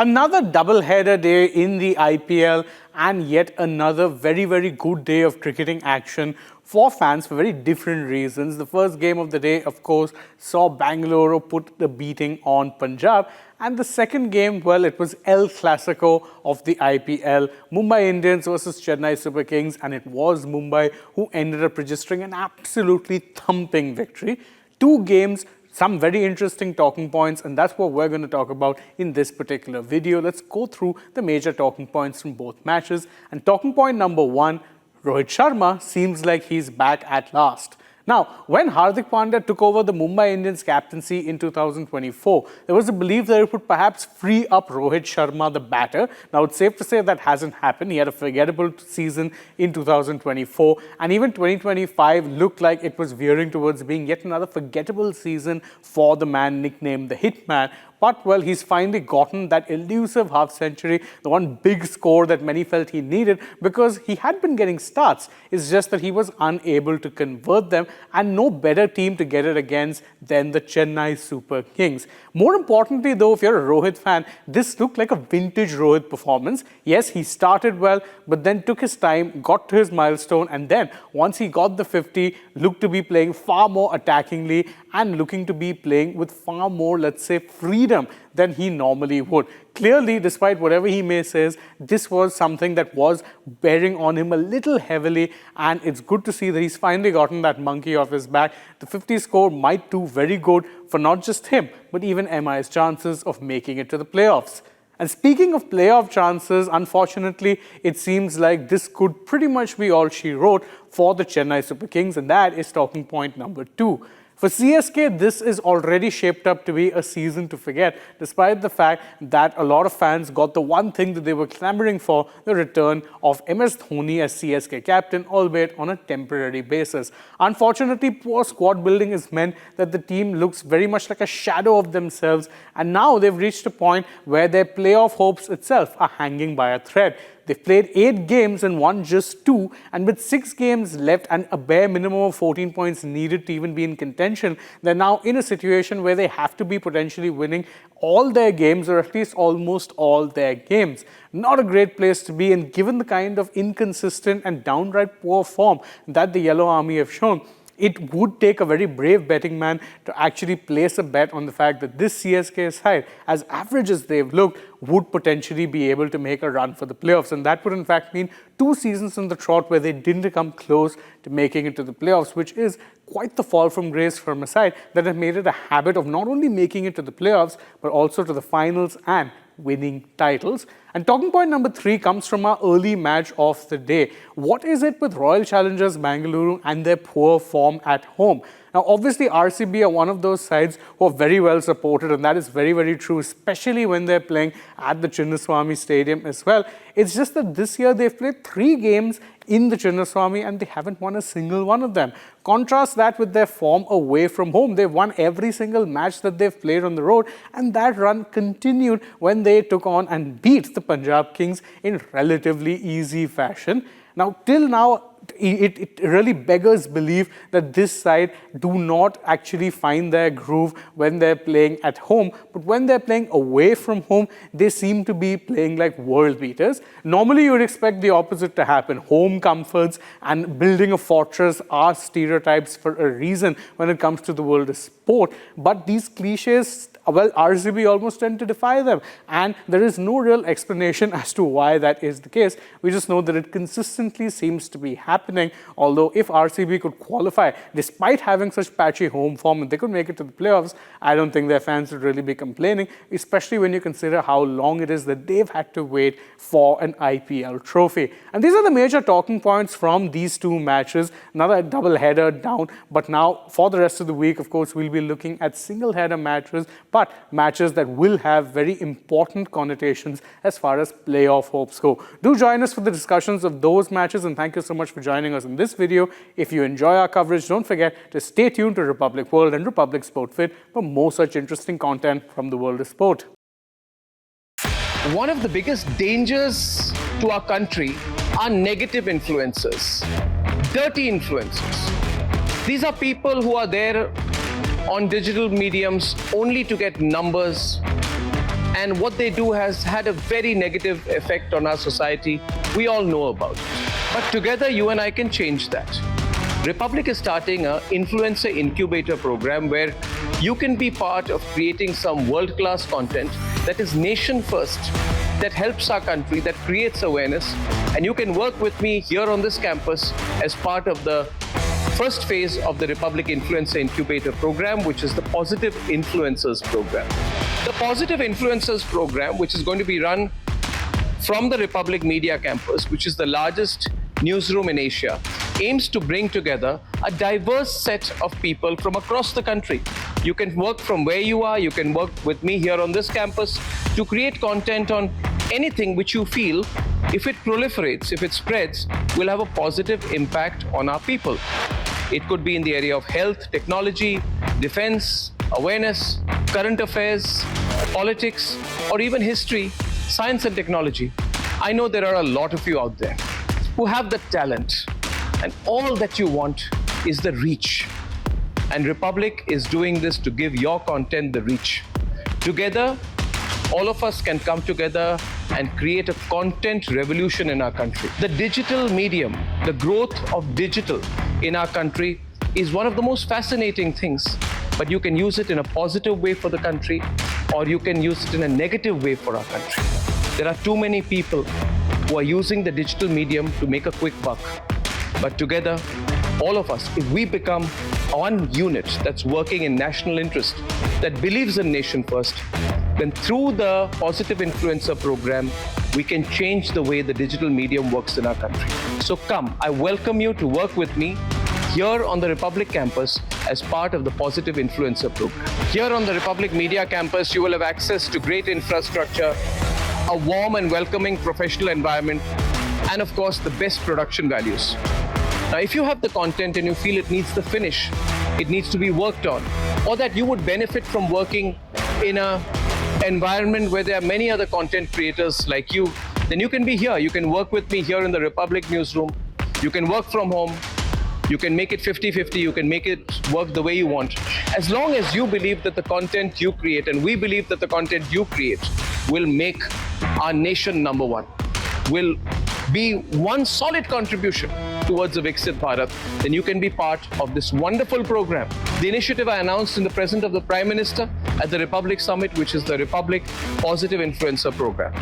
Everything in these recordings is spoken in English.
Another double-header day in the IPL and yet another very, very good day of cricketing action for fans for very different reasons. The first game of the day, of course, saw Bangalore put the beating on Punjab. And the second game, well, it was El Clasico of the IPL, Mumbai Indians versus Chennai Super Kings, and it was Mumbai who ended up registering an absolutely thumping victory. Two games, some very interesting talking points, and that's what we're going to talk about in this particular video. Let's go through the major talking points from both matches. And talking point number one, Rohit Sharma seems like he's back at last. Now, when Hardik Pandya took over the Mumbai Indians captaincy in 2024, there was a belief that it would perhaps free up Rohit Sharma, the batter. Now, it's safe to say that hasn't happened. He had a forgettable season in 2024, and even 2025 looked like it was veering towards being yet another forgettable season for the man nicknamed the Hitman. But, well, he's finally gotten that elusive half-century, the one big score that many felt he needed because he had been getting starts. It's just that he was unable to convert them, and no better team to get it against than the Chennai Super Kings. More importantly, though, if you're a Rohit fan, this looked like a vintage Rohit performance. Yes, he started well, but then took his time, got to his milestone, and then once he got the 50, looked to be playing far more attackingly and looking to be playing with far more, let's say, freedom than he normally would. Clearly, despite whatever he may say, this was something that was bearing on him a little heavily, and it's good to see that he's finally gotten that monkey off his back. The 50 score might do very good for not just him, but even MI's chances of making it to the playoffs. And speaking of playoff chances, unfortunately, it seems like this could pretty much be all she wrote for the Chennai Super Kings, and that is talking point number two. For CSK, this is already shaped up to be a season to forget, despite the fact that a lot of fans got the one thing that they were clamoring for, the return of MS Dhoni as CSK captain, albeit on a temporary basis. Unfortunately, poor squad building has meant that the team looks very much like a shadow of themselves, and now they've reached a point where their playoff hopes itself are hanging by a thread. They've played 8 games and won just 2, and with 6 games left and a bare minimum of 14 points needed to even be in contention, they're now in a situation where they have to be potentially winning all their games, or at least almost all their games. Not a great place to be, and given the kind of inconsistent and downright poor form that the Yellow Army have shown, it would take a very brave betting man to actually place a bet on the fact that this CSK side, as average as they've looked, would potentially be able to make a run for the playoffs. And that would in fact mean 2 seasons in the trot where they didn't come close to making it to the playoffs, which is quite the fall from grace from a side that have made it a habit of not only making it to the playoffs, but also to the finals and winning titles. And talking point number 3 comes from our early match of the day. What is it with Royal Challengers Bangalore and their poor form at home? Now, obviously, RCB are one of those sides who are very well supported, and that is very, very true, especially when they're playing at the Chennai Stadium as well. It's just that this year they've played 3 games in the Chennai and they haven't won a single one of them. Contrast that with their form away from home. They've won every single match that they've played on the road, and that run continued when they took on and beat the Punjab Kings in relatively easy fashion. Now, till now, it really beggars belief that this side do not actually find their groove when they're playing at home. But when they're playing away from home, they seem to be playing like world beaters. Normally, you would expect the opposite to happen. Home comforts and building a fortress are stereotypes for a reason when it comes to the world of sport. But these cliches, well, RCB almost tend to defy them. And there is no real explanation as to why that is the case. We just know that it consistently seems to be happening. Although if RCB could qualify, despite having such patchy home form, and they could make it to the playoffs, I don't think their fans would really be complaining, especially when you consider how long it is that they've had to wait for an IPL trophy. And these are the major talking points from these 2 matches. Another double header down, but now for the rest of the week, of course, we'll be looking at single header matches, but matches that will have very important connotations as far as playoff hopes go. Do join us for the discussions of those matches, and thank you so much for joining us in this video. If you enjoy our coverage, don't forget to stay tuned to Republic World and Republic Sport Fit for more such interesting content from the world of sport. One of the biggest dangers to our country are negative influencers, dirty influencers. These are people who are there on digital mediums only to get numbers and what they do has had a very negative effect on our society. We all know about it. But together, you and I can change that. Republic is starting an influencer incubator program where you can be part of creating some world-class content that is nation first, that helps our country, that creates awareness. And you can work with me here on this campus as part of the first phase of the Republic Influencer Incubator program, which is the Positive Influencers program. The Positive Influencers program, which is going to be run from the Republic Media Campus, which is the largest newsroom in Asia, aims to bring together a diverse set of people from across the country. You can work from where you are, you can work with me here on this campus to create content on anything which you feel, if it proliferates, if it spreads, will have a positive impact on our people. It could be in the area of health, technology, defense, awareness, current affairs, politics, or even history, science and technology. I know there are a lot of you out there who have the talent, and all that you want is the reach. And Republic is doing this to give your content the reach. Together, all of us can come together and create a content revolution in our country. The digital medium, the growth of digital in our country is one of the most fascinating things, but you can use it in a positive way for the country, or you can use it in a negative way for our country. There are too many people who are using the digital medium to make a quick buck. But together, all of us, if we become one unit that's working in national interest, that believes in nation first, then through the Positive Influencer program, we can change the way the digital medium works in our country. So come, I welcome you to work with me here on the Republic campus as part of the Positive Influencer program. Here on the Republic Media campus, you will have access to great infrastructure, a warm and welcoming professional environment, and of course, the best production values. Now, if you have the content and you feel it needs the finish, it needs to be worked on, or that you would benefit from working in an environment where there are many other content creators like you, then you can be here. You can work with me here in the Republic newsroom. You can work from home. You can make it 50-50. You can make it work the way you want. As long as you believe that the content you create, and we believe that the content you create, will make our nation number one, will be one solid contribution towards the Viksit Bharat, then you can be part of this wonderful program. The initiative I announced in the presence of the Prime Minister at the Republic Summit, which is the Republic Positive Influencer Program.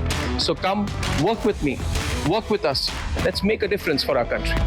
So come, work with me, work with us. Let's make a difference for our country.